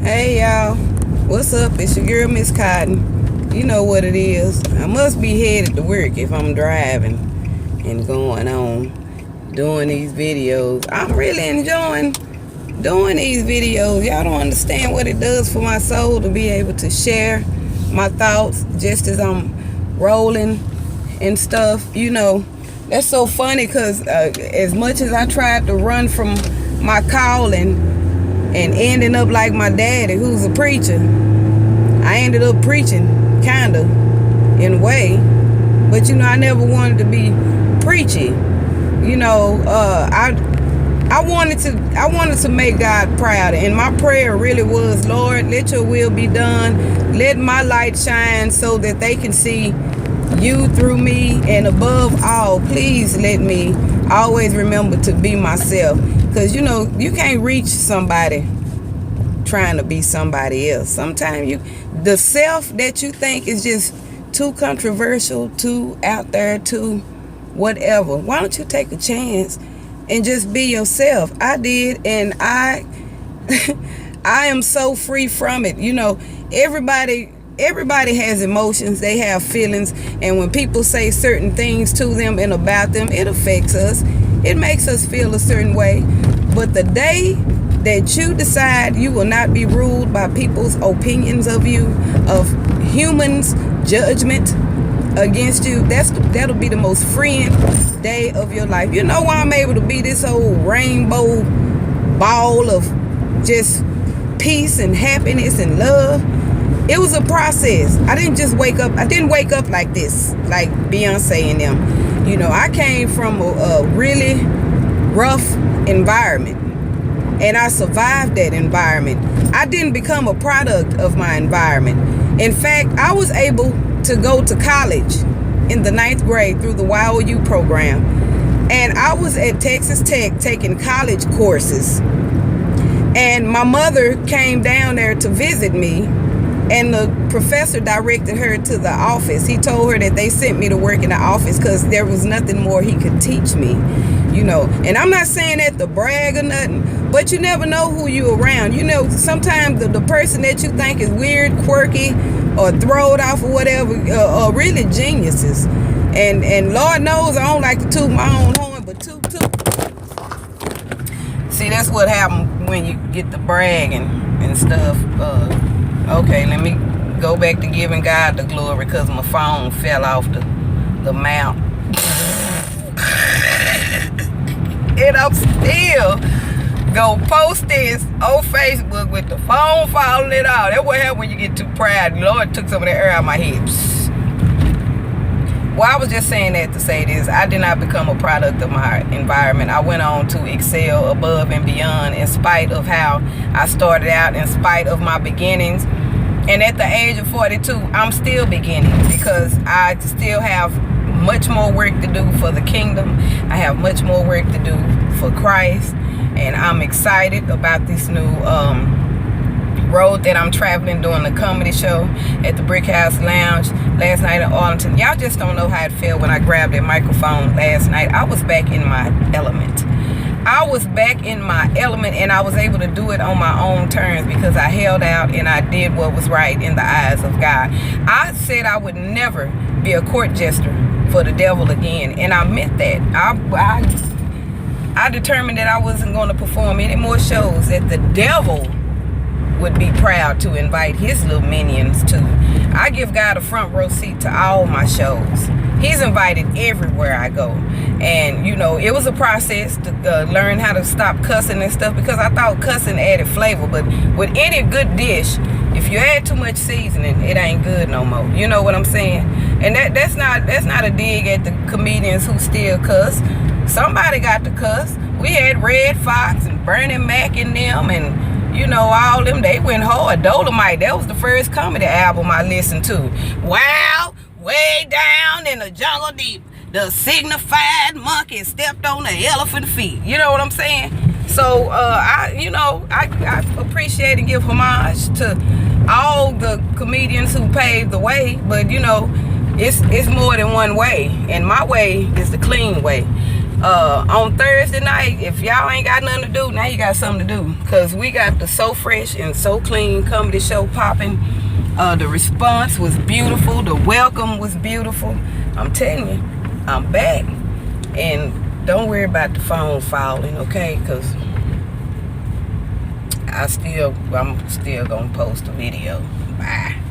Hey y'all, what's up? It's your girl Miss Cotton. You know what it is. I must be headed to work if I'm driving and going on doing these videos. I'm really enjoying doing these videos. Y'all don't understand what it does for my soul to be able to share my thoughts just as I'm rolling and stuff. You know, that's so funny because as much as I tried to run from my calling and ending up like my daddy, who's a preacher, I ended up preaching, kind of, in a way. But, you know, I never wanted to be preachy. You know, I wanted to make God proud. And my prayer really was, Lord, let your will be done. Let my light shine so that they can see you through me. And above all, please let me always remember to be myself. Because, you know, you can't reach somebody trying to be somebody else. Sometimes the self that you think is just too controversial, too out there, too whatever. Why don't you take a chance and just be yourself? I did, and I am so free from it. You know, everybody has emotions, they have feelings, and when people say certain things to them and about them, it affects us. It makes us feel a certain way. But the day that you decide you will not be ruled by people's opinions of you, of humans' judgment against you, that'll be the most freeing day of your life. You know why I'm able to be this whole rainbow ball of just peace and happiness and love? It was a process. I didn't wake up like this, like Beyonce and them. You know, I came from a really rough environment, and I survived that environment. I didn't become a product of my environment. In fact, I was able to go to college in the 9th grade through the W.O.W program, and I was at Texas Tech taking college courses, and my mother came down there to visit me, and the professor directed her to the office. He told her that they sent me to work in the office because there was nothing more he could teach me, you know. And I'm not saying that to brag or nothing, but you never know who you around. You know, sometimes the person that you think is weird, quirky, or throwed off or whatever are really geniuses. And Lord knows I don't like to toot my own horn, but toot. See, that's what happens when you get to bragging and stuff. Okay, let me go back to giving God the glory because my phone fell off the mount. And I'm still gonna post this on Facebook with the phone falling it out. That's what happens when you get too proud. The Lord took some of the air out of my hips. Well, I was just saying that to say this. I did not become a product of my environment. I went on to excel above and beyond in spite of how I started out, in spite of my beginnings. And at the age of 42, I'm still beginning because I still have much more work to do for the kingdom. I have much more work to do for Christ. And I'm excited about this new road that I'm traveling doing the comedy show at the Brick House Lounge last night in Arlington. Y'all just don't know how it felt when I grabbed that microphone last night. I was back in my element. And I was able to do it on my own terms because I held out and I did what was right in the eyes of God. I said I would never be a court jester for the devil again, and I meant that. I determined that I wasn't going to perform any more shows that the devil would be proud to invite his little minions to. I give God a front row seat to all my shows. He's invited everywhere I go. And, you know, it was a process to learn how to stop cussing and stuff because I thought cussing added flavor. But with any good dish, if you add too much seasoning, it ain't good no more. You know what I'm saying? And that's not a dig at the comedians who still cuss. Somebody got to cuss. We had Red Fox and Bernie Mac in them, and you know, all them, they went hard. Dolomite, that was the first comedy album I listened to. Wow, way down in the jungle deep, the signified monkey stepped on the elephant feet. You know what I'm saying? So I appreciate and give homage to all the comedians who paved the way, but you know, it's more than one way, and my way is the clean way. On Thursday night, if y'all ain't got nothing to do, now you got something to do. Because we got the So Fresh and So Clean comedy show popping. The response was beautiful. The welcome was beautiful. I'm telling you, I'm back. And don't worry about the phone falling, okay? Because I'm still going to post a video. Bye.